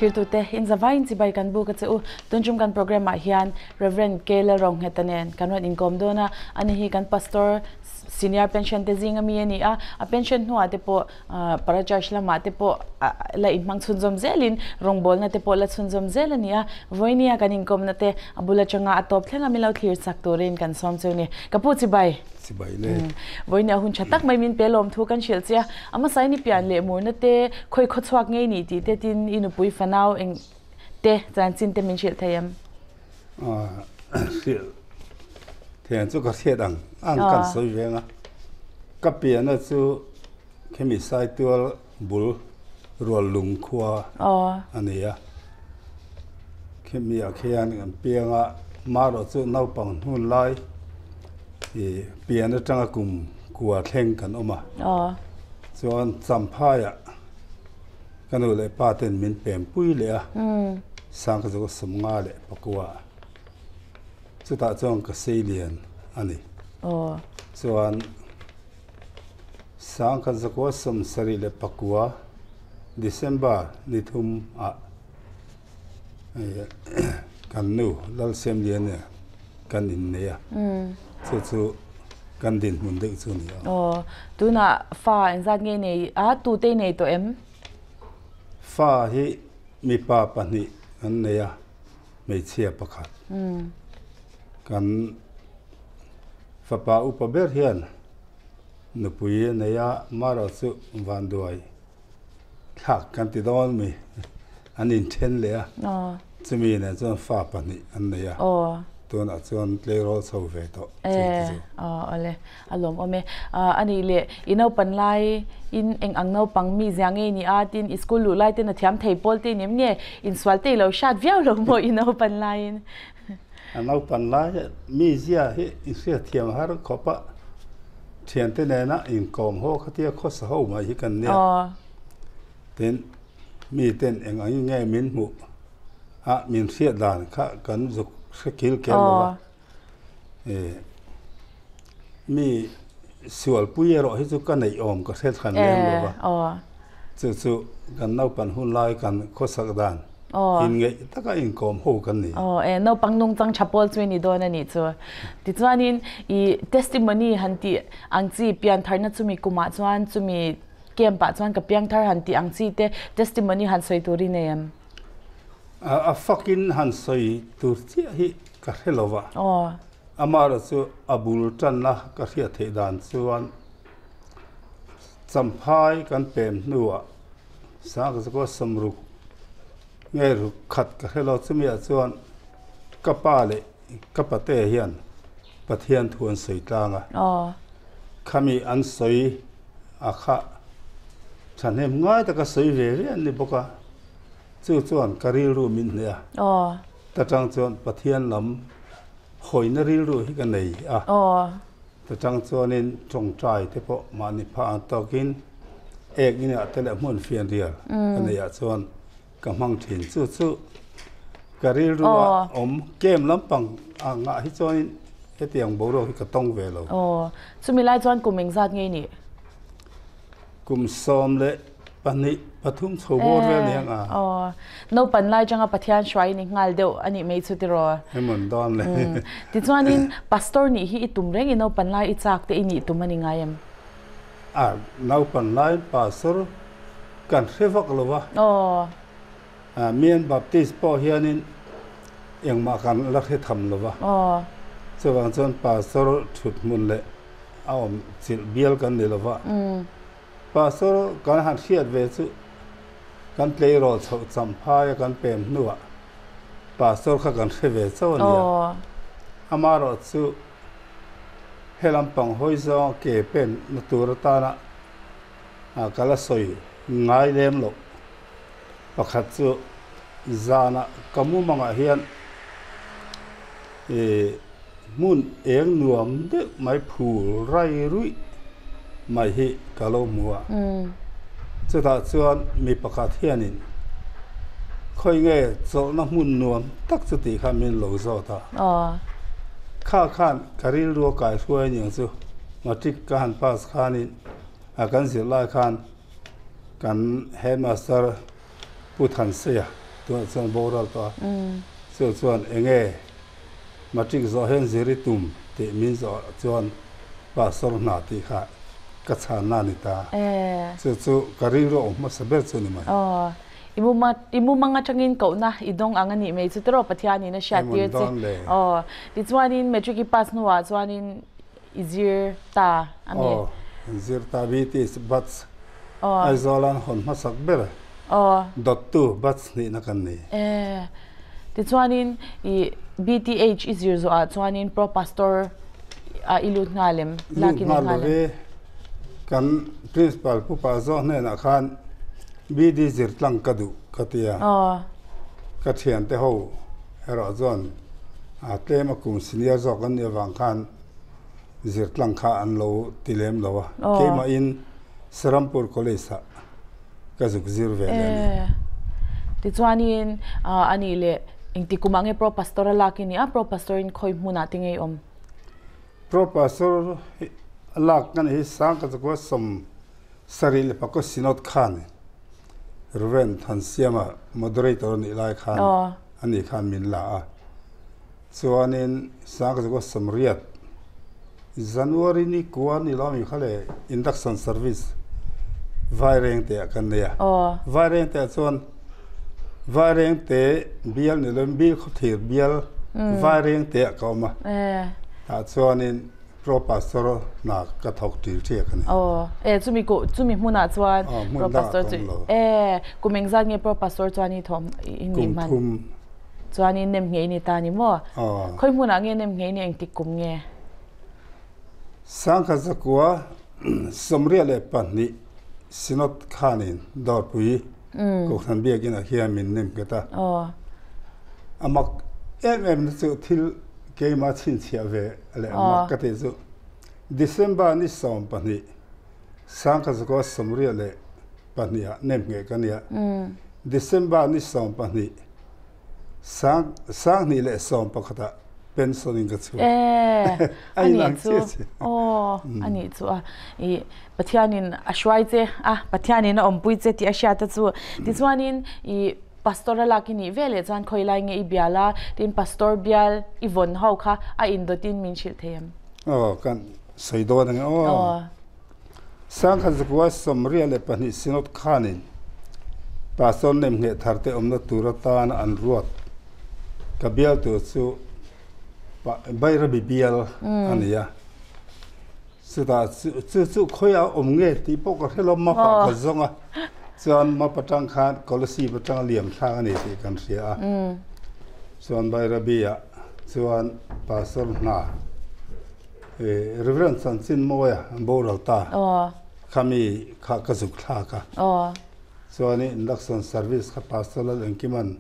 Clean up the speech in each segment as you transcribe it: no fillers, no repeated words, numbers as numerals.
thir tu te in zavain chi bai kan bu ka chu tunjum kan program ah hian Reverend Kela Rong hetanen kanwan income dona ani hi kan pastor senior pension te zinga mi ani a pension nu ate po para church la ma te po la imang chunjom zelin rong bol na te po la chunjom zelania voinia kan income na te abula changa atop thlenga milau thir sak torin kan som chuni kapu chi bai le voinia hun chatak mai min pelom thu kan shil chia ama sai ni pian le mur na te khoi kho chhuak ngei ni ti te tin inu pui fanau eng te chan chin te min shil thayam shil thian chu ka thiat ang kan soi venga ka pian chu khemi sai tual bul rol lung khwa ania khemi a khian an pianga maro chu nau pang hun lai e pian atanga kum kuwa thleng kan oma chuan champhaya kanu le paten min pem pui le a sang ka zo somnga le pakwa chuta chong ka seilian ani chuan sang ka zo ko som sari le pakwa December ni thum a kan nu lal sem lian ne kan in ne ya chu kan din mun de chu ni tuna fa en zat nge nei a tu te nei to em fa hi mi pa pani an ne ya me chia pakhat kan fa pa upaber hian nu pui ne ya maro chu van duai thak kan ti don mi an in then le a chumi ne chon fa pani an ne ya tuna chon plero so ve to ole alom ome ani le inau panlai in eng angno pangmi ziange ni atin school lu lai te na thiam thei pol te nim nge in swal te lo shat viau lo mo inau panlai in anau panlai mi zia hi isia thiam har khopa thian te ne na in kom ho khatia kho sa ho ma hi kan ne ten mi ten eng ang nge min mu min sia dan kha kan zuk skill kel wa mi sual puiero hi chu kan nei om ka set khan lem lo wa chu kan nau pan hun lai kan kho sak dan in nge taka in kom ho kan ni no pangnung chang chapol chwe ni don ani chu ti chuanin I testimony hanti angchi pian tharna chumi kuma chuan chumi kem pa chuan ka piang thar hanti angchi te testimony han soi turi nem a fucking han soi tur chi hi ka helova amara chu abul tan na ka ria the dan chuan champhai kan pem nuwa sa ko samruk nge ru khat ka helo chumi a chuan kapa le kapate hian pathian thuan soi tlanga khami an soi akha chanem ngai ta ka soi ve re ni boka chu chuan karil ru min ne ta tang chuan pathian lam hoina ril ru hi ka nei ta tang chuan in chong trai te po mani pha tokin ek ni a tele mun fian rial ani ya chuan ka mang thin chu karil ru om kem lampang anga hi chuan hetiang boro hi ka tong ve lo chumi lai chuan kumeng zat ngei ni kum som le pani pathum chobor ve niang no panlai changa pathian shwai ni ngal deu ani mei chuti ro hemon don le ti chuanin pastor ni hi itum reng no panlai I chak te ini tumani ngayam nau panlai pastor kan revak lova mien baptist po hianin engma kan la khe tham lova chawang chon pastor thut mun le aom chil bial kan le lova pastor kan han khiat ve chu kan play role chho champhai kan pem nuwa pastor kha kan kheve chawnia amaro chu helam pang hoizo ke pen naturata na kala soi ngai lem lo pakhat chu zana kamu manga hian mun eng nuam de mai phul rai rui mai hi kalo muwa chuta chuan mi pakhat hianin khoi nge chol na mun nuam tak chu ti kha min lo zo ta kha khan karil ro kai huai ning chu matric kan pass khanin akan zilai khan kan headmaster puthan se ตัวส่วนโบราณตัวส่วนเองมาจิกโซเฮนซิริตุมที่มินโซส่วนบาสรนาติค่ะกัจฉานานิตาส่วนการิโรมาสเบลส่วนนี้มั้ยimu mga changin ko na idong angani me chutro pathiani na shatir che ditwanin metric pass nuwa chwanin easier ta ani easier ta biti but aizolan hon masak ber dot tu but ni na kan ni ditwanin i BTH easier zo chwanin pro pastor ilut ngalem lakin ngalem kan principal pu pa zo ne na khan BD zirtlang kadu katia kathian te ho hero zon tlem akum senior zokan ne wang khan zirtlang kha an lo tilem lawa kema in Serampur college sa kazuk zirve ne ti chuanin ani le ingti kumange pro pastoral lakini pro pastor in khoi hmuna tingei om pro pastor lak kan hi sang ka ko som saril pakko sinot khan Ruven Tansiama moderator ni lai khan ani khan min la chuanin sang ko samriat January ni kuan ni lami khale induction service vaireng te kan ne vaireng te chuan vaireng te bial ni lom bi khothir bial vaireng te kauma ta chuanin pro pastor na ka thok tir che kan chumi hmuna chuan pro pastor chu kumeng zat nge pro pastor chuani thom in man chuani nem nge ni ta ni mo khoi hmuna nge nem nge ni engti kum nge sangkha zakwa somria le pani sinot khanin dor pui ko khan bia gina hiam min nem kata amak em chu thil ke ma chin chia ve ale amak ka te chu December ni som pani sangkha zakwa somria le pania nem nge kania December ni som pani sang ni le som pakhata pensioning ka chu ani chu I pathianin ashwai che pathianin ompui che ti asha ta chu ti chuanin I pastoral lakini vele chan khoilai nge ibiala tin pastor bial ivon hau kha a indotin min shil them kan saido na sang kha zakwa somria le pani sinot khanin pastor nem nge tharte omna turatan an ruat kabial tu chu bayra bibial ania suda chu khoya omnge ti pok helom ma pa zonga chuan ma patang khan kolasi patang liam thang ani ti kan ria chuan bayra bia chuan pastor na reverend sanchin moya boralta khami kha kazuk thla ka chuan induction service kha pastoral enkiman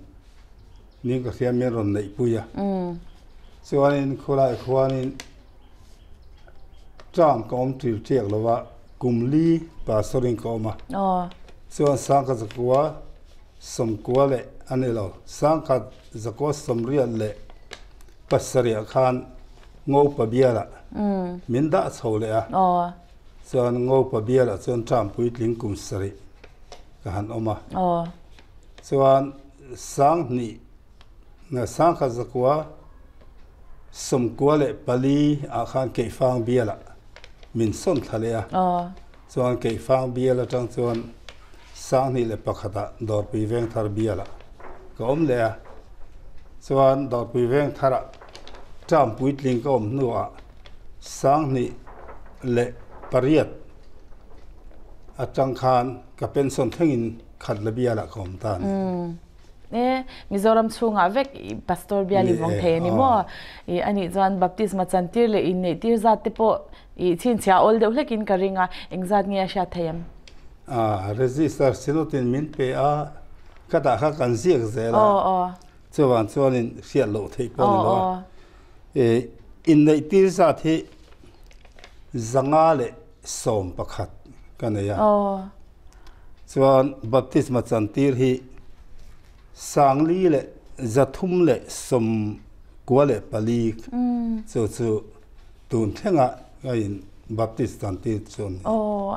ning ka hiam meron nei puya chuanin khuanin tram kom tir tiak lawa kumli pastoring koma chuan sangka zakwa somkwa le anelo sangka zakwa somria le pasaria khan ngo pabiala minda chhole chuan ngo pabiala chuan tram puitling kum sari kahan oma chuan sang ni na sangka zakwa somkwa le pali khan ke fang biala min son thalea chuan ke fang biala tang chuan sang ni le pakhata dor pi veng thar biala ka om le chuan dor pi veng thara tram puitling ka om nuwa sang ni le pariat atang khan ka pension thengin khat la biala ka om tan Mizoram chunga vek pastor biali vong the ni mo ani chuan baptisma chantir le in nei tir zat te po chin chia ol deuh hlekin karinga engzat nge sha thayam register sinotin min pe kata kha kan ziak zela chuan siat lo thei po lo in nei tir za the zanga le som pakhat kanaya chuan baptisma chantir hi sangli le zathum le som kwale pali chu tun thenga in baptist tanti chon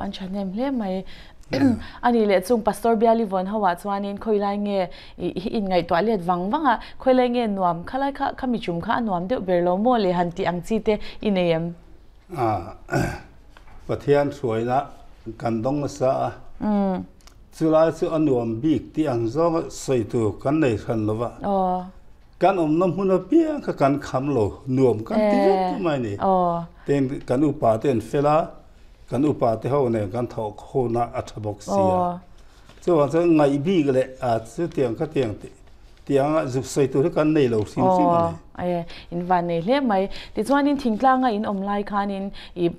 an chanem le mai anh ấy lệ chung pastor biali von hawa chuanin khoi lai nge in ngai to let wanga khoi lai nge nuam khalai kha mi chum kha nuam de berlo mo le han ti ang chi te ineem pathian suaina kan dong sa chulai chu anuam bik ti ang zong sei tu kan nei khan lova kan nom huna pia ka kan kham lo nuam kan ti tu mai ni ten kan upa ten fela kan upa te ho ne kan tho khona athabok sia chuan chu ngai bi gele a chu tiang ka tiang ti tiang zu sei tu kan nei lo sim sim ne ai in van nei le mai ti chuan in thingtlanga in omlai khanin I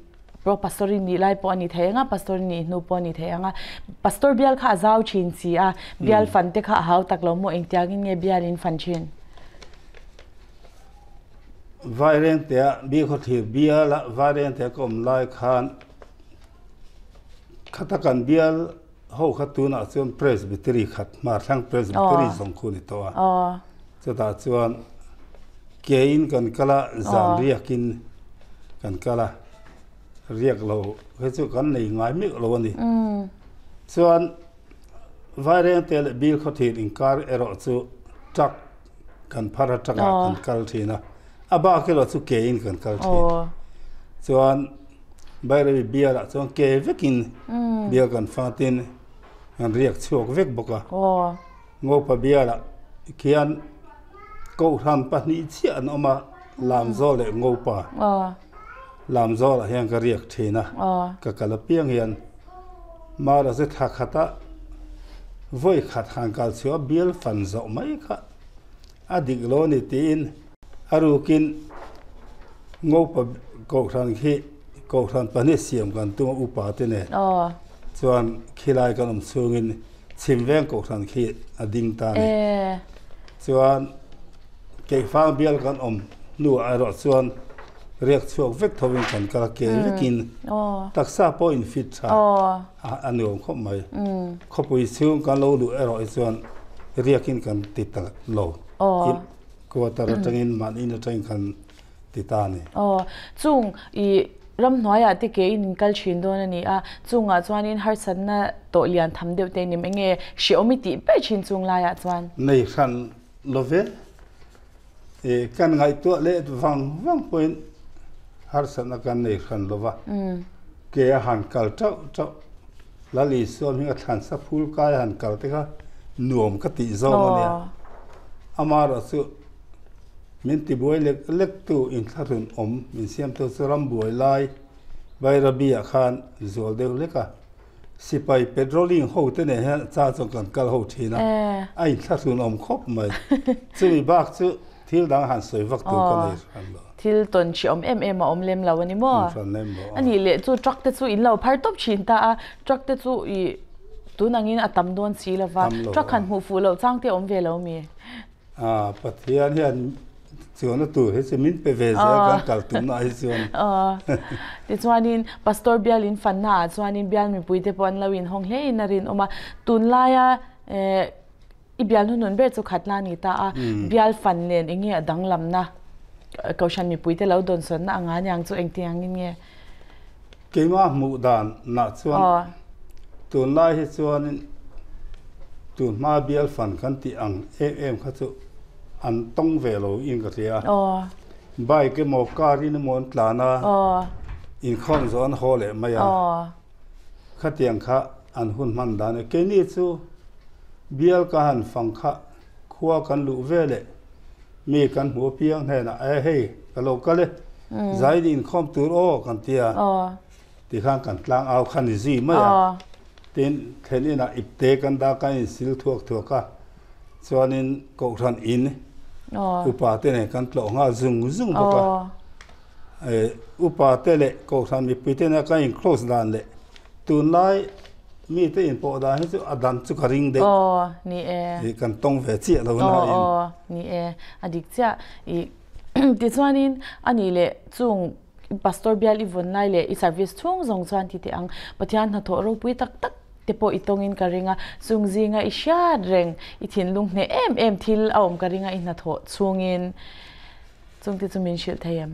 pro pastori ni lai po ani thenga pastor ni nu po ni thenga pastor bial kha zau chin chi a bial fan te kha hau tak lo mo engtiagin nge bial in fan chin vairen te bi kho thi bial vairen te kom lai khan khatakan bial ho khatuna chuan presbytery khat mar thang presbytery song khuni to a chata chuan kein kan kala zam riakin kan kala riak lo he chu kan nei ngai mi lo ni chuan vairen te bil kho thi in kar ero chu truck kan phara truck kan kal thina aba ke lo chu kein kan kal thi chuan bayre biala chuan ke vekin bia kan fatin an riak chuak vek boka ngo pa biala kian ko ran pa ni chi an oma lam zo le ngo pa lam zo la hian ka riak thina ka kala piang hian mara se tha khata voi khat hang kal chua bial fan zo mai kha adik lo ni tin arukin ngo pa ko ran khi ko ran pa ni siam kan tu upa te ne chuan khilai kan chungin chimveng ko ran khi ading ta ne chuan ke fang bial kan nu aro chuan riak chuak vek thawin kan kala ke vekin taksa point fit tha anuam khop mai khopui chung kan lo lu ero chuan riakin kan tita lo ko tar tangin man in tang kan titani chung I ram noya te ke in kal chin don ani a chunga chuan in har san na to lian tham deu te nim enge xiaomi ti pe chin chung la ya chuan nei khan love kan ngai to le wang point har san kan nei khan lova ke han kal chau lali so mi than sa phul kai han kal te kha nuam ka ti zo ne amara su min ti boy lek tu in tharun min siam to suram boy lai bai rabia khan zol deu leka sipai petrolling ho te ne ha cha chong kan kal ho thina ai tharun khop mai chumi bak chu thil dang han soi vak tu kan nei khan lo thil ton chi em lem lo ani mo ani le chu truck te chu in lo phar top chin ta a truck te chu I tu nangin atam don si lova truck han hu fu lo chang te ve lo mi pathian hian chuan tu he min pe ve za kan kal tu na hi chuan ti chuanin pastor bialin fanna chuanin bial mi puite pon lawin hong hle in rin oma tun laya I bial nun ber chu khatla ni ta a bial fan len inge adang lamna kaushan mi puite lo don son na anga nyang chu engtiang in nge keima mu dan na chuan tun lai hi chuan tun ma bial fan kan ti ang em kha chu an tong velo in ka ria bai ke mo karin mon tlana in khon zon hole maya khatiang kha an hun man dan ke ni chu bial ka han fang kha khuwa kan lu vele mi kan hu piang he na hei ka lo ka le zai din khom tur kan tia ti khang kan tlang au khan zi maya tin thenina ipte kan da kan sil thuak ka chuanin ko ran in upa te ne kan tlo nga zung boka upa te le ko ran mi pite na kan close dan le tun lai mi te in po da hi chu adan chu karing de ni kan tong ve chi lo na in ni adik cha I ti chuanin ani le chung pastor bial ivon lai le I service chung zong chuan ti te ang pathian na tho ro pui tak tepo itongin karinga sungzinga isha reng ithin lung ne em thil awm karinga in na tho chungin chungti chumin shil thayam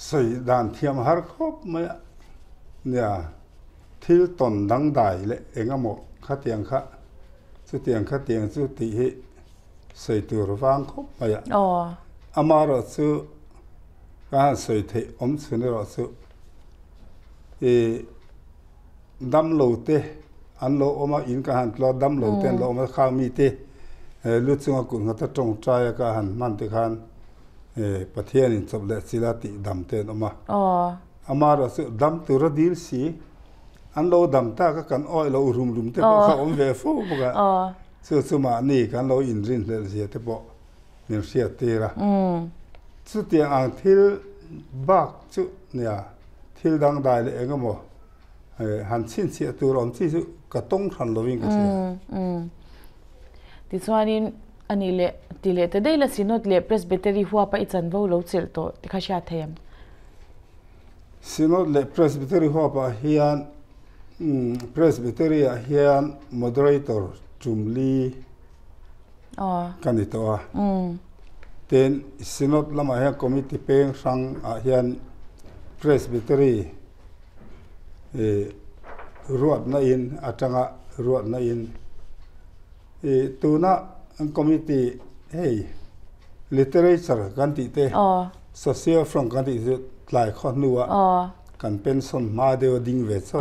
sei dan thiam har khop ma ya thil ton dang dai le engamo khatiang kha chu tiang khatiang chu ti hi sei tur wang khop aya amaro chu ka sei the om chune ro chu e dam lo te an lo oma in ka han lo dam lo ten lo ma kha mi te lu chunga ku ngata tong trai ka han man te khan pathian in chob le sila ti dam te oma amaro chu dam tu ra dil si an lo dam ta ka kan oi lo rum te kha om ve fo ga chu ma ni kan lo in rin le sia te po mir sia te ra chu ti ang thil bak chu nia thil dang dai le engamo han chin chi tu rom chi chu ka tong khan loving ka se ti chuanin ani le ti le te dei la sinot le presbytery huwa pa ichan vo lo chel to ti kha sha them sinot le presbytery huwa pa hian presbytery a hian moderator chumli kanito ten sinot lama hian committee peng sang a hian presbytery ruat na in atanga ruat na in tuna committee hey literature kan ti te social from kan ti tlai kho nuwa kan pension ma deo ding ve so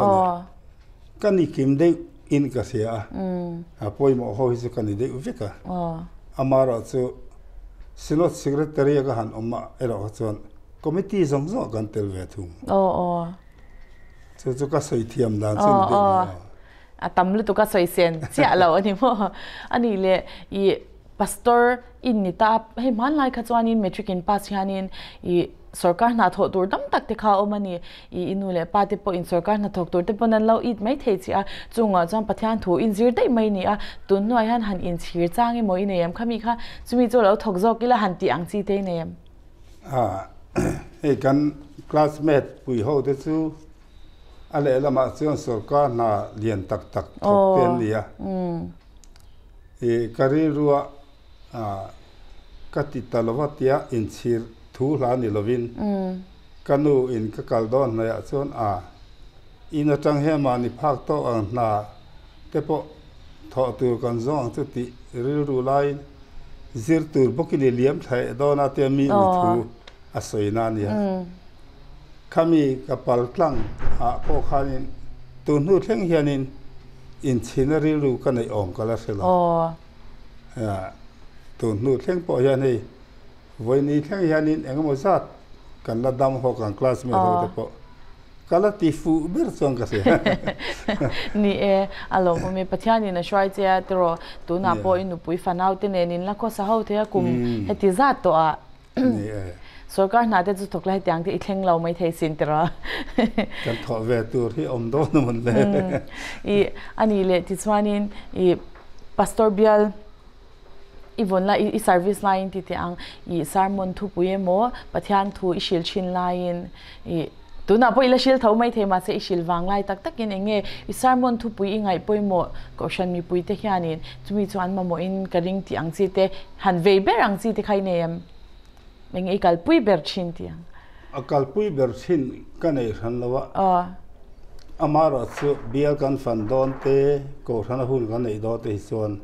kan ni kim de in ka sia a poi mo ho hi kan de veka amara chu sinot secretary ka han oma ero chon committee zong zo kan tel ve thum chu ka soi thiam dan chin de a tam lu tu ka soi sen chia lo ani mo ani le I pastor in ni ta he man lai kha chuanin metric in pass hianin I sarkar na tho tur dam tak te kha omani I inule pa te po in sarkar na thok tur te ponan lo it mai thei chi a chunga chang pathian thu in zir dei mai ni a tun noi han in chhir changi moi nei am khami kha chumi cho lo thok zo kila han ti ang chi te nei am he kan classmate pui ho te chu ale lama chuan sarkar na lian tak thok pen nia kari ruwa katitalowatia in chir thu la ni lovin kanu in ka kaldon na ya chon in atang he ma ni phak to ang na tepo tho tur kan zong chu ti ru lai zir tur bokini liam thai do na te mi thu asoi na ni khami kapal tlang ko khanin tu nu thleng hianin in chinari ru kan ei om kala selo tu nu thleng po hian hei voi ni thleng hianin engemaw zat kan la dam ho kan classmate ho te po kala ti fu ber chong ka se ni alo me pathiani na shwai che tro tu na po inu pui fanau te ne nin la ko sa ho the kum heti zat to a ni sarkar na te chu thoklai tyang te ithleng lo mai thei sin tera kan tho ve tur hi om do no mon le ani le ti chuanin pastor bial Ivon la I service line ti te ang I sermon thu puemo pathian thu I shil chin line tuna po ila shil thau mai thema se I shil wang lai tak takin enge I sermon thu pui ingai poimo caution mi pui te hianin chumi chuan mamo in karing ti ang chi te han vei ber ang chi te khai nem menge I kal pui ber chin ti ang akal pui ber chin kanei ran lawa amaro chu bial kan fan don te ko thana hun kan nei do te chuan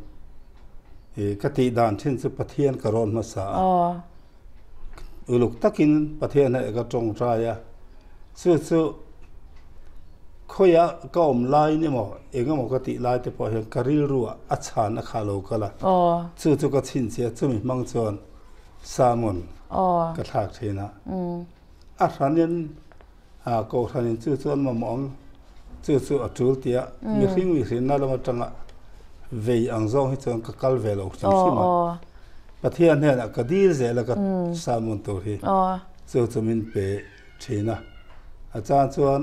kati dan thin chu pathian karon ma sa uluk takin pathian he ka tong traya chu khoya ka om lai ni mo engamo kati lai te po he karil ruwa achan a khalo kala chu ka chin che chumi mang chon samon ka thak thena a ranin ko ranin chu chon ma mong chu atul tia mi hring na lama tanga vei ang zong hi chon ka kal velo sima pathian he na kadir ze la ka samun to hi chu min pe thina a chan chuan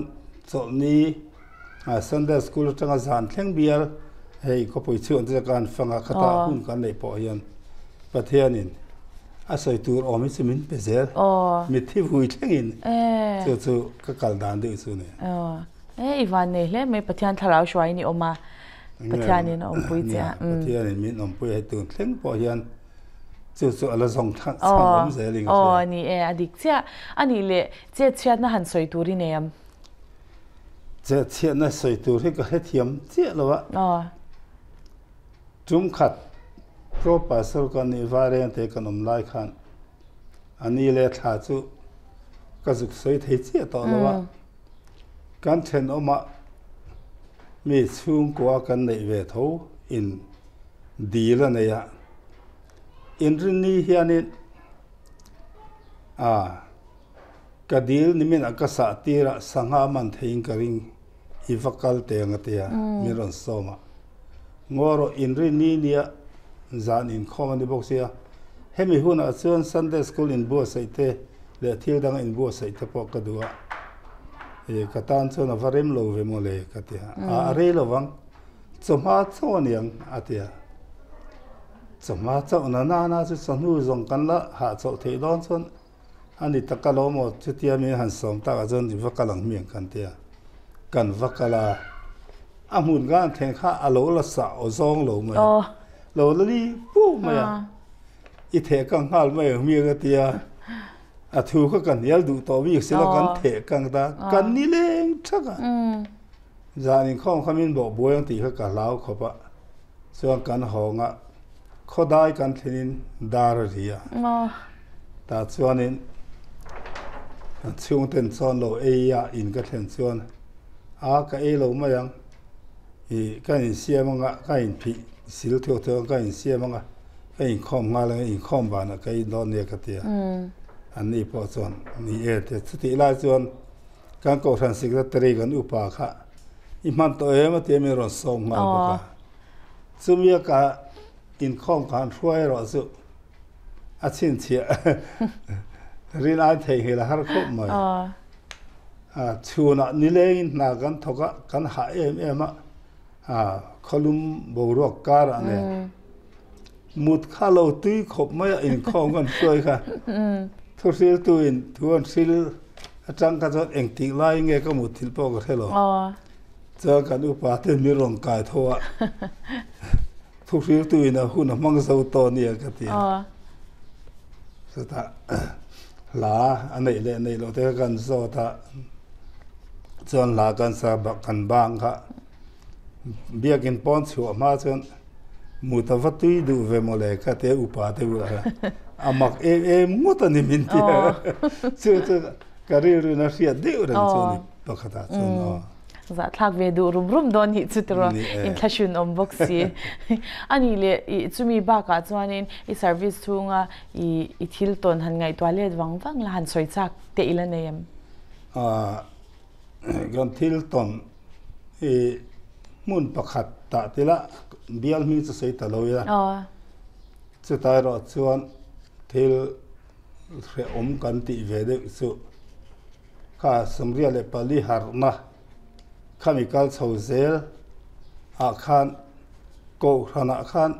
chol ni Sunday school tanga zan thleng bial hei ko pui chuan te kan fanga khata hun kan nei po hian pathianin a soi tur omi chumin pe zel mi thi vui thlengin chu ka kal dan de chu ne Ivan ne hle me pathian tharau shwai ni oma pathianin om pui cha pathianin min om pui hai tu thleng po hian chu ala zong thang om zeling ni adik cha ani le che chiat na han soi turi ne am จะเชียนในสวยตัวที่ก็ให้เทียมเจี๊ยแล้ววะจุ่มขัดโปรปัสสาวะกันนิวาเรียนเตกันอมไล่ขันอันนี้เลยถ้าจู่ก็สุกสวยเทียเจี๊ยต่อแล้ววะการเช่นออกมามีช่วงกว่ากันในเวทูอินดีแล้วเนี่ยอินรินีเฮียนิกดีลนี่มันก็สัตย์ที่ระสังหามันเทียงกริงอีฟักกัลเตียงเตียมีรอนโซมางัวรอินรินีเนี่ยจานอินคอมันดีบอกเสียเฮมิหุ่นอาจารย์ซันเดย์สคูลอินบัวใส่เตะเลี้ยที่ดังอินบัวใส่เตะปอกกระดูกกตันส่วนวาริมโลเวโมเลกเตียอะไรระวังสมาร์ทโฟนยังเตียสมาร์ทโฟนน่าจะสนุกจงกันละหาโจทย์ดอนส่วนอันนี้ตะกะโลหมดจุดที่มีหันสองตะกะจนที่วักกะลังเมียงกันเตียกันวักกะลาหุ่นกันแทงข้าอโลละสาวซองโลมาโลละนี่ปุ๊บมาอีเทกังหัลมาเมียกันเตียถูกกันยัลดูต่อวิกสิละกันเทกังตากันนี่เล้งชักจานิข้องขมิ้นบอกบัวยังตีเขากันเล้าเขาปะส่วนกันหงเขาได้กันทีนินดาร์ดีแต่ส่วนนี้ช่วงเต็นซอนโลเอียอินก็เต็นส่วนก็เอโลมายังก็อินเสียมังก็อินพิสิลเที่ยวก็อินเสียมังก็อินข้อมงาเลยอินข้อมบานก็อินดอนเนี่ยก็เตียอันนี้พอส่วนนี่แต่สติลายส่วนการก่อทันสิกตรีกันอุปาค่ะอิมันตัวมาเตียมีรสส่งมาปะซึ่งมีก็อินข้อมการช่วยเราสุอาชินเชียรีนายเทหิลาฮาร์คบมาชูน่ะนี่เลยนักกันทกะกันหาเอ็มขลุ่มบูรอกการอันนี้มุดข้าเราตุยขบไม่อินข้องกันช่วยค่ะทุกสิ่งตุยทุกสิ่งจังกันจะเองติไล่เงี้ยก็มุดทิลปอกกันเหรอเจอกันอุปาเตมีร่างกายทั่วทุกสิ่งตุยนะหุ่นมังสวิรัติเนี่ยกันที่สุดท้ายลาอันนี้เลยในเราเทียกันโซตาจนลากันสาบกันบางค่ะเบียกินปอนชัวมาจนมุตวัตุยดูเวโมเลกเตอุปาเตอุระอามักมุตันิมินเตียเชื่อการีรุนาเสียเดือดจนปกติจนจะทักเวดูรุมโดนหิจุดรออินทัชชุนอมบ็อกซี่อันนี้เลยจุมีบ้ากัจจุบันอีเซอร์วิสทุ่งอีทิลตันหันไงตัวเล็ดวังละหันสวยจักเตอิลันเนียมกันทิลตันมุนประคัตตาติละเบียลมีจะใส่ตลอดเลยจะตายรอดส่วนทิลเรอมกันติเวเดสุข้าสมเรียลปาลีฮาร์นะข้ามีการเช่าเซลอาคารโกธนาคาร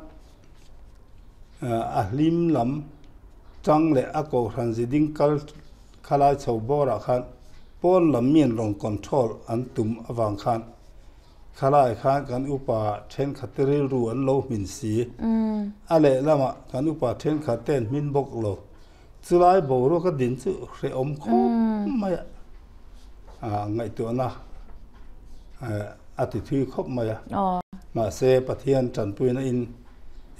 ลิมลำจังเลอโกธนจิดิงกัลขลายเช่าบอราคารปนลำมีนลงคอนโทรลอันตุมอวังคารขลายคารกันอุปาเทนขัดเรือรวนโลมินสีอะไรละมะกันอุปาเทนขัดเต้นมินบกโลสุไลโบโรก็ดินสุเรอมคมไม่ไงตัวน่ะอาทิตย์ครบมาเซปะเทียนจันปุยนะอิน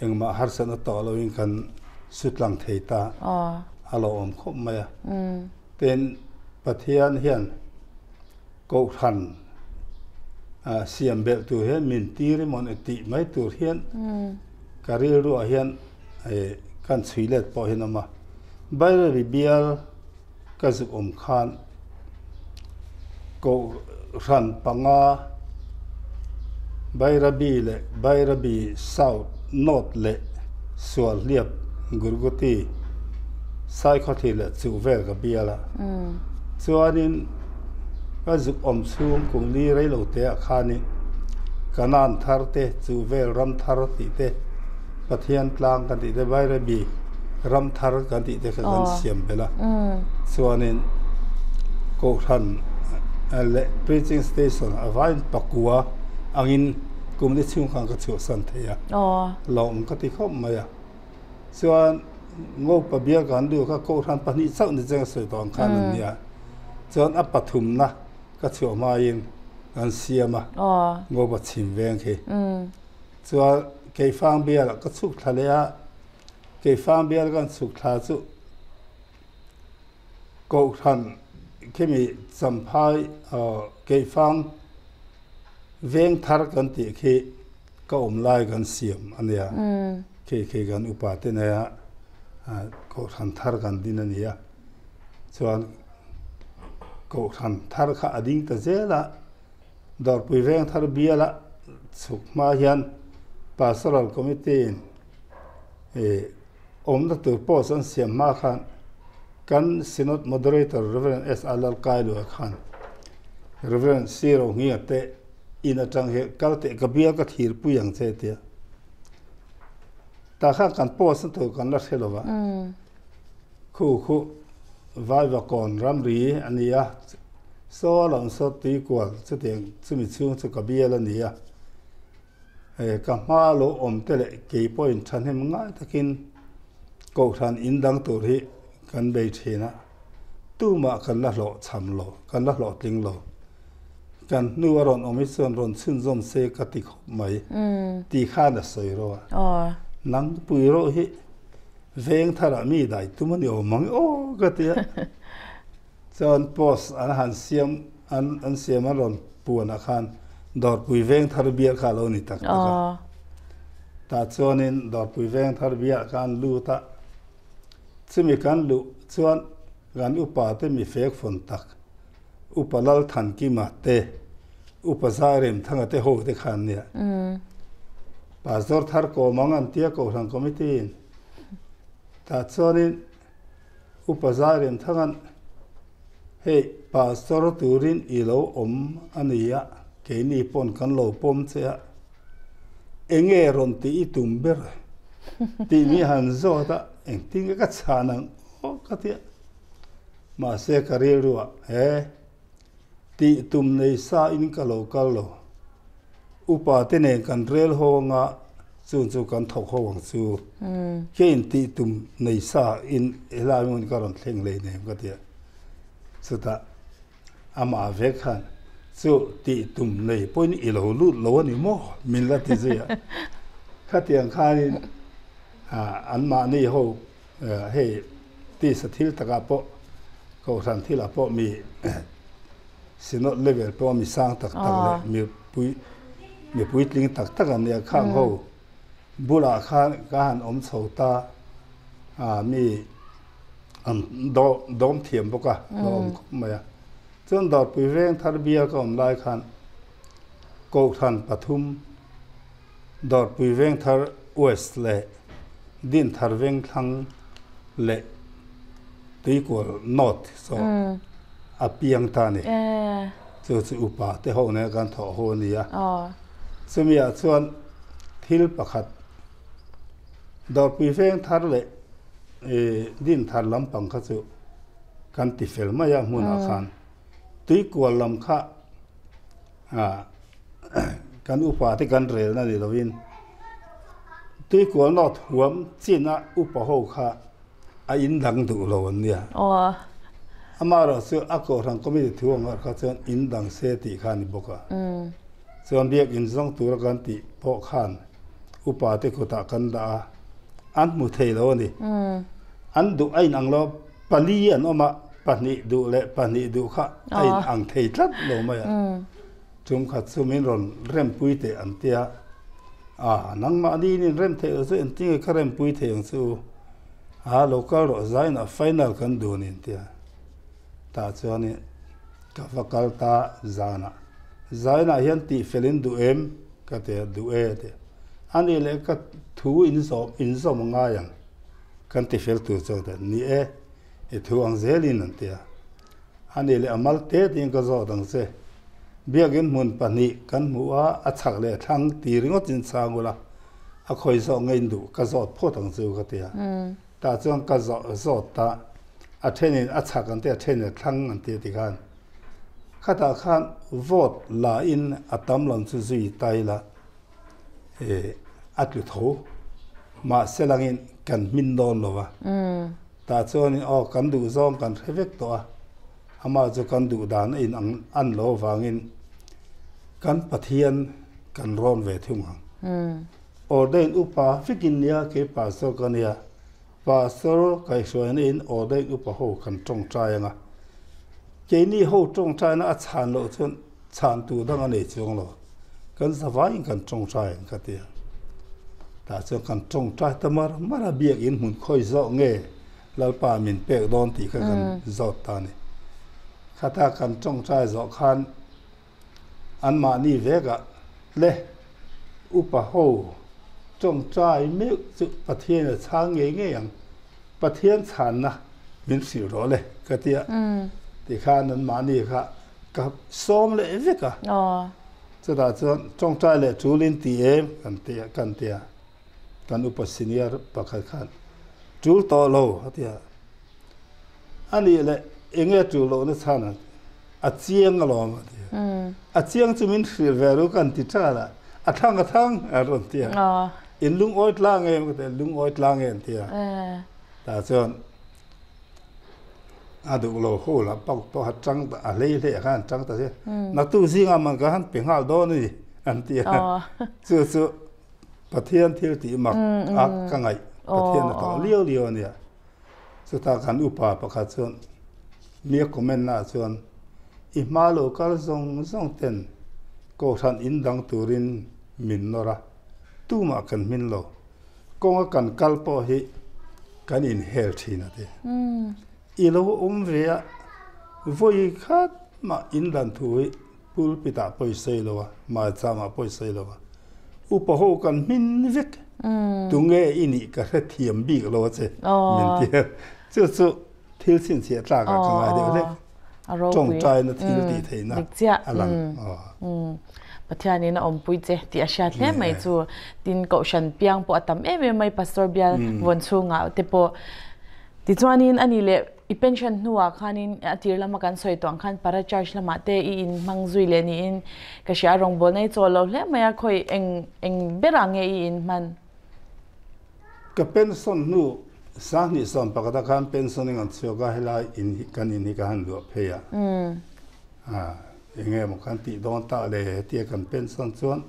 ยังมาฮาร์สันต่อเราอินกันสุดหลังเทตาฮัลโหลอมครบมาเป็นปะเทียนเฮียนโกทันเสียมเบลตัวเฮียนมินตีริมอนติไม่ตัวเฮียนการีรัวเฮียนกันสุยเล็ดพอเห็นมาใบระเบียลก็สุอมคานโกรันปังอาใบระบีเล่ใบระบีเซาท์นอร์ทเล่สวนเลียบกุรกุตีไซคอทีเล่จูเวลกับเบียละส่วนนี้ก็จุกอมซูมกุงลีไรโลเตะขานิกันนันทาร์เตจูเวลรัมทาร์ติเตปะเทียนกลางกันติเตใบระบีรัมทาร์กันติเตกันเสียมไปละส่วนนี้โกทันและpreaching station อวัยปักกัวอังอินกุมได้ชิมขังกระชัวสันเทียหลอมก็ติดข้อมาส่วนงบปะเบียกันดูก็โกทันปนิสักนิดจะสวยตอนขันเนี่ยส่วนอัปปทุมนะก็ชัวมาอิน kan siama oh ngo ba chim veng khi chua ke phang bia la ka chuk thalea ke phang bia kan chuk tha chu ko than khemi champhai ke phang veng thar kan ti khi ka lai kan siam ania ke kan upa te na ko than thar kan din ania chuan ko than thar kha ading ta zela dor pui veng thar bia la chuk ma hian pastoral committee da tur pos an siam ma khan kan synod moderator Reverend S. Alal Kailu khan Reverend Siro ngi ate in atang he kalte kabia ka thir puyang che tia ta kha kan pos to kan la thelowa khu vai va kon ram ri ania so long so ti kwal chu teng chumi chung chu kabia la nia ka ma lo om tele ke point than hem nga takin ko than indang tur hi kan bei thina tu ma kan la lo cham lo kan la lo ting lo kan nu aron omi son ron chun zom se ka ti khop mai ti kha na soi ro nang pui ro hi veng thara mi dai tu mani o mang o ka ti chon pos an han siam an siam ron puan a khan dor pui veng thar bia kha lo ni tak ta chonin dor pui veng thar bia kan lu ta chumi kan lu chuan gan upa te mi fek fon tak upalal than ki ma te upazarem thanga te ho te khan nia pastor thar ko mangan tia ko thang committee ta chonin upazarem thangan he pastor turin ilo om ania ke ni pon kan lo pom che enge ron ti tumber ti mi han zo ta eng ting ka chanang o ka tia ma se karilwa ti tum nei sa in ka lo upa te ne kan rel ho nga chu kan thok ho wang chu ke in ti tum nei sa in elai mun ka ron thleng le ne ka tia suta ama ve khan chu ti tum nei point i lo lu lo ni mo min la ti zia khatiang khanin an ma ni ho he ti sathil taka po ko ran thila po mi sinot level po mi sang tak le mi pui tling tak an ya khang ho bula khan kan om chhota mi an dom thiam boka dom maya chon dor pui veng thar bia ka om lai khan ko than pathum dor pui veng thar west le din thar veng thang le tui ko north so apiang ta ni chu upa te ho ne kan tho ho ni ya chumia chuan thil pakhat dor pui veng thar le din thar lampang kha chu kan ti fel maya hmuna khan tui ko lam kha kan upa te kan rel na ni lovin tui ko not huam china upa ho kha a in dang du lo nia amaro chu ako rang committee thuang ar kha chen in dang se ti khan boka chon biak in zong tur kan ti po khan upa te ko ta kan da an mu thei lo ni an du ai nang lo pali an oma pani du le pani du kha ai ang thei tlat lo ma ya chum kha chumin ron rem pui te an tia nang ma ni ni rem the so en ting ka rem pui the ang chu local ro zaina final kan du ni tia ta chuani ka vakal ta zaina hian ti felin du em ka te du e te ani le ka thu in so nga yang kan ti fel tu cho da ni e thu ang zelin an tia ani le amal te ting ka zo dang se biagin mun pani kan mu a chak le thang ti ringot in changula a khoi zo ngein du ka zo pho tang chu ka tia ta chuan ka zo ta a thenin a chak an te then thang an te ti khan khata khan vote la in atam lon chu zui tai la atlu tho ma selangin kan min don lowa ta chuan kan du zong kan revek to ama chu kan du dan in an lo wangin kan pathian kan ron ve thum hang ordain upa fikinia ke pastor kania pastor kai soin in ordain upa ho kan tong trai nga ke ni ho tong trai na chan lo chun chan tu dang ane chung lo kan zawai kan tong trai ka tia ta chu kan tong trai tamar mara biak in mun khoi zo nge lalpa min pek don ti ka kan zo ta ni khata kan tong trai zo khan an ma ni vega le upa ho tong trai me chu pathian chang nge nge yang pathian chan na min si ro le ka tia ti khan an ma ni kha ka som le veka chu da chu tong trai le chulin ti em kan tia kan upa senior pakhat khan chul to lo tia ani le enge chul lo na chana a chiang lo ma tia a chiang chu min hril ve ru kan ti cha la a thang a ron tia in lung oi tlang em ko te lung oi tlang em tia ta chon a du lo ho la pa ha chang ta a le khan chang ta se na tu zinga man ka han pengal do ni an tia chu pathian thil ti mak ak ka ngai pathian ta liao nia chu ta kan upa pakha chon mi comment na chon I ma lo kal zong ten ko than in dang turin min nora tu ma kan min lo ko kan kal po hi kan in hel thina te I lo ve a voi khat ma in dan thui pul pita poi sei lo ma cha ma poi sei lo upa ho kan min vek tu nge ini ka the thiam bi lo che min tie chu thil sin che tla ka ngai de le trong trai na thil ti theina alang pathian ni na ompui che ti a sha hle mai chu tin ko shan piang po atam mai pastor bial won chunga te po ti chuanin ani le I pension nuwa khanin atir lama kan soi tong khan para charge lama te in mangzui le ni in ka sha rong bol nei cholo hle maya khoi eng berange in man ka pension nu sa ni som pakata khan pensioning an choga hela in kan in hi kan lo pheya enge mo kan ti don ta le ti kan pension chuan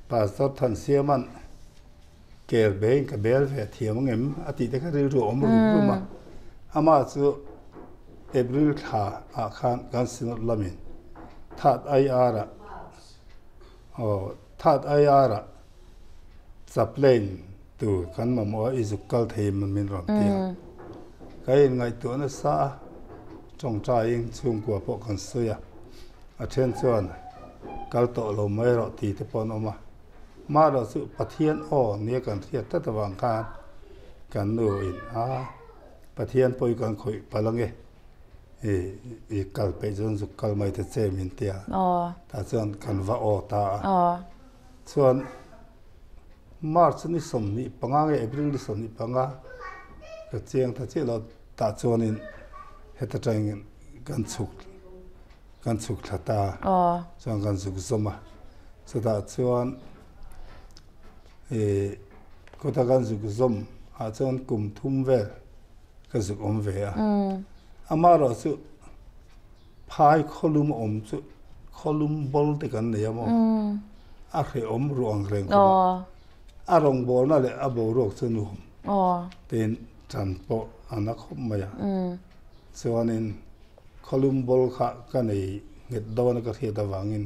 pastor than siaman ker bein ka bel ve thiam ngem ati te ka ri ru om ru ma ama chu April tha a khan kan sin lamin that ai ara that ai ara chaplain tu kan ma mo izukal thei min ram tia kai ngai tu na sa chong cha ing chung kwa po kan suya a then chuan kal to lo mai ro ti te pon oma ma ro su pathian o ne kan thia ta ta wang khan kan nu in pathian poi kan khoi palange e kal pe jon zu kal mai te che min tia ta chuan kan va o ta chuan March ni som ni panga nge April ni som ni panga ka cheng ta che lo ta chuan in heta tang kan chuk thata chuan kan zuk zoma so ta chuan ko ta kan zuk zom a chuan kum thum ve ka zuk om ve a ama ro chu phai kholum om chu kholum bol te kan ne mo a khe om ruang reng ko a rong bol na le a bo rok chu nu ten chan po ana khom maya chuanin kholum bol kha ka nei nget don ka thia da wangin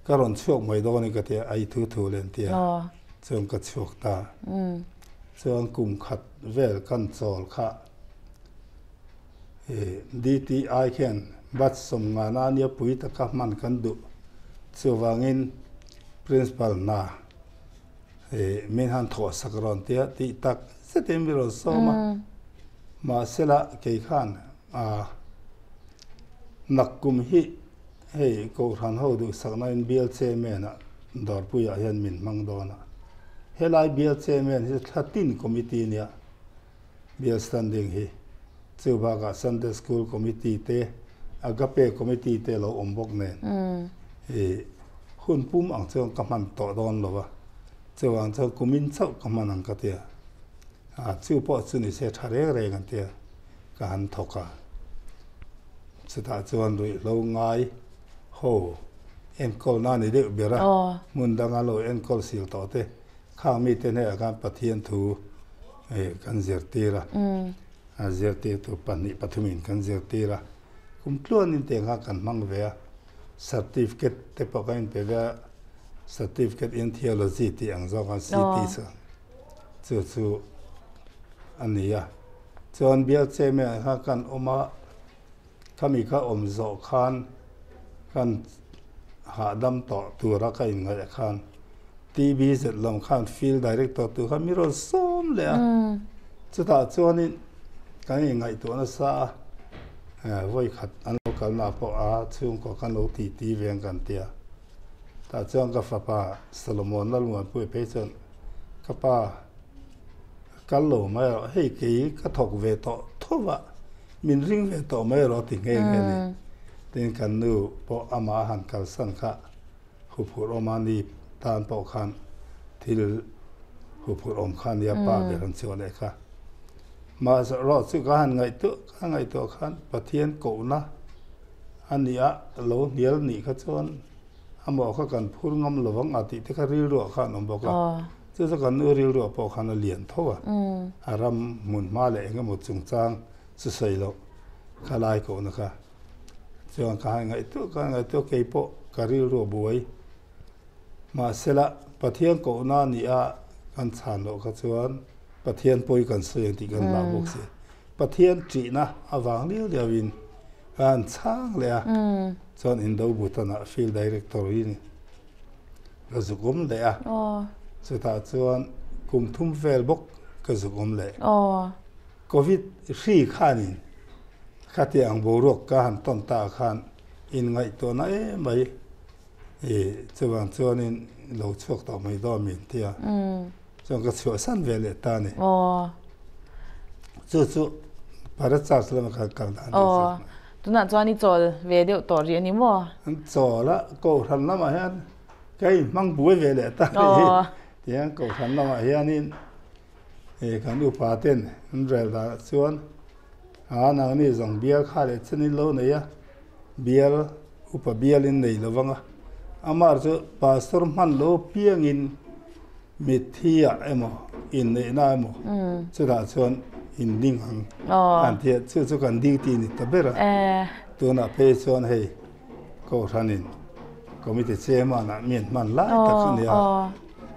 ka ron chuak mai don ka te ai thu len tia chuan ka chuak ta chuan kum khat vel kan chol kha DTI khen bat som nga na nia pui ta ka man kan du chuwangin principal na min han tho sakron tia ti tak setem ro soma ma sela ke khan nakum hi hei ko ran ho du sakna in bial che mena dor puya hian min mang dona helai bial che men hi thatin committee nia bial standing hi chuba ga Sunday school committee te agape committee te lo ombok nen hun pum ang chong kaman to don lo wa chuang chong kumin chau kaman ang ka tia chu po chu ni se thare re gan tia ka han thoka chuta chuan rui lo ngai ho en kol na ni de bera mun danga lo en kol sil to te khang mi te ne kan pathian thu kan zertira a zerte to pani pathumin kan zertira kum tlon in te nga kan mang ve certificate te pakain pe ga certificate in theology ti ang zo kan CT sa chu ania chon bia che me ha kan oma khami kha om zo khan kan ha dam to tura ka in ngai khan TV zet lom khan field director tu khami ro som le chu ta chon in kan ngai to na sa voi khat an lo kal na po a chung ko kan lo ti veng kan tia ta chong ka fa pa Solomon na lu pu pe chon ka pa kal lo ma hei ki ka thok ve to thowa min ring ve to mai ro ti nge nge ni tin kan nu po ama han kal san kha hu phu ro ma ni tan po khan thil hu phu om khan ya pa be ran chu le kha ma ro chu ka han ngai to khan pathian ko na ania lo nial ni kha chon amo kha kan phur ngam lowang ati te kha ri ro khan om boka chu chu kan nu ri ro po khan lian thowa aram mun ma le nga mu chung chang su sei lo khalai ko na kha chon ka ngai to ke po ka ri ro buai ma sela pathian ko na ni a kan chan lo kha chuan pathian poi kan soi ti kan la bok se pathian tri na awang liu liawin kan chang le a chon in do butana field director in ka zugum le a chu ta chuan kum thum vel bok ka zugum le covid ri khanin khati ang borok ka han ton ta khan in ngai to na mai chuan chuan in lo chok ta mai do min tia chong ka chho san vele ta ne chu para chas la ka kal dan tuna chuan I chol ve deuh tor ri ani mo an chola ko than lama hian kai mang buai vele ta tiang ko than lama hian in kan u pa ten an rel da chuan nang ni zong bial kha le chani lo ne ya bial upa bial in nei lawanga amar chu pastor man lo piang in mithia emo in nei na emo chu da chuan in ding hang an thia chu kan ding ti ni tabera tu na pe chuan hei ko thanin committee chairman na min man la ta khania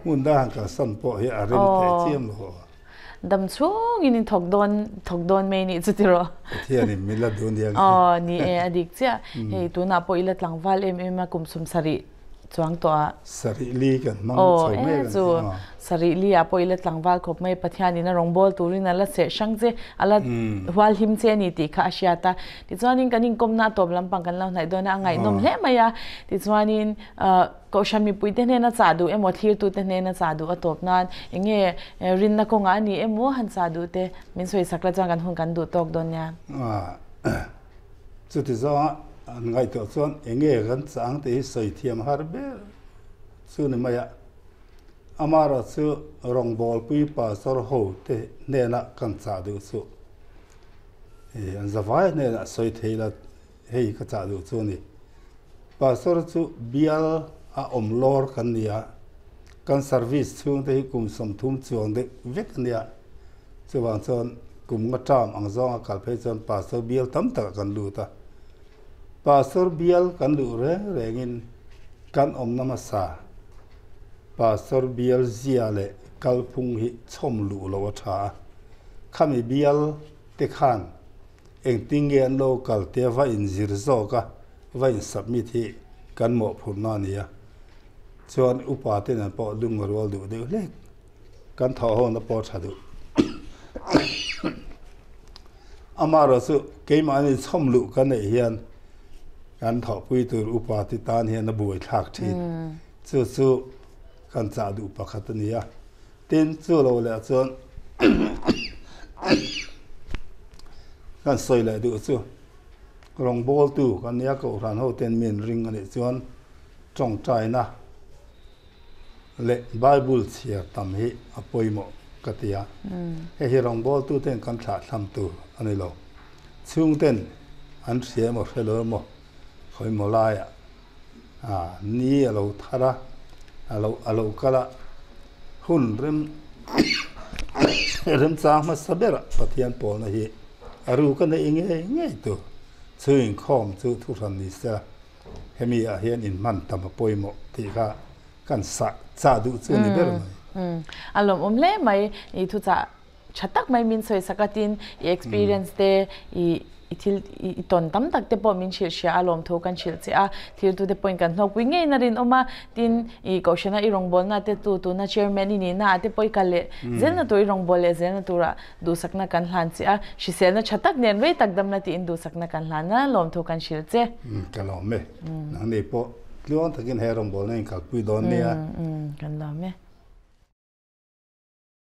mun da han ka san po hi a rem te chiam lo dam chung in thok don me ni chutiro thia ni mila don dia ni adik cha hei tu na po ila tlangwal em ma kumsum sari chuang to sari li kan mang choi me chu sari li a po ila tlangwal khop mai pathian in rong bol turin ala se shang je ala wal him che ni ti kha asiata ti chuanin kanin komna top lampang kan lo nai dona ngai nom hle maya ti chuanin ko shami puite ne na chadu emo thir tu te ne na chadu atop nan enge rin na ko nga ni emo han chadu te min soi sakla chang kan hun kan du tok don ya chu ti zo ngai to chuan enge gan chang te soi thiam har be chu ni maya amara chu rong bol pui pa sor ho te ne na kan chadu chu an zawai ne na soi theila hei ka chadu chu ni pa sor chu bial a lor kan nia kan service chung te kum som thum chuang de vek nia chuwang chon kum nga tam ang zong kal phe chon pastor bial tam ta kan lu ta pastor bial kan lu rengin kan namasa pastor bial ziale kalpung hi chom lu lo tha khami bial te khan eng tingen local te va in zirzo ka va in submit hi kan mo phurna nia chuan upa te na po lung rol du de le kan tho ho na po tha du amaro su ke mani chom lu kan nei hian kan tho pui tur upa ti tan hian na buai thak thin chu kan cha du pakhat ania tin chu lo le chuan kan soi le du chu rong bol tu kan ya ko ran ho ten min ring ani chuan chong trai na le bible chia tam hi apoimo katia he rong bol tu ten kan tha tham tu ani lo chung ten an thia mo hello mo khoi mo la ya ni alo thara alo kala hun rem chang ma sabera pathian pol na hi aru kan nge tu chuin khom chu thu ran ni sa hemi a hian in man tam poimo ti ka kan sa cha du chu ni ber mai alom omle mai I thu cha chatak mai min soi sakatin experience te thil ton tam tak te po min chil sha alom tho kan chil che a thil tu te point kan no pui nge na rin oma tin koshana I rong bol na te tu na chairman ni na te poi kale zen na to I rong bol le zen na tura du sakna kan hlan che a shi se na chatak nen wei tak dam na ti in du sakna kan hlan na lom tho kan chil che ka lo me nang ne po tluon takin he rong bol na in kal pui don ne a kan la me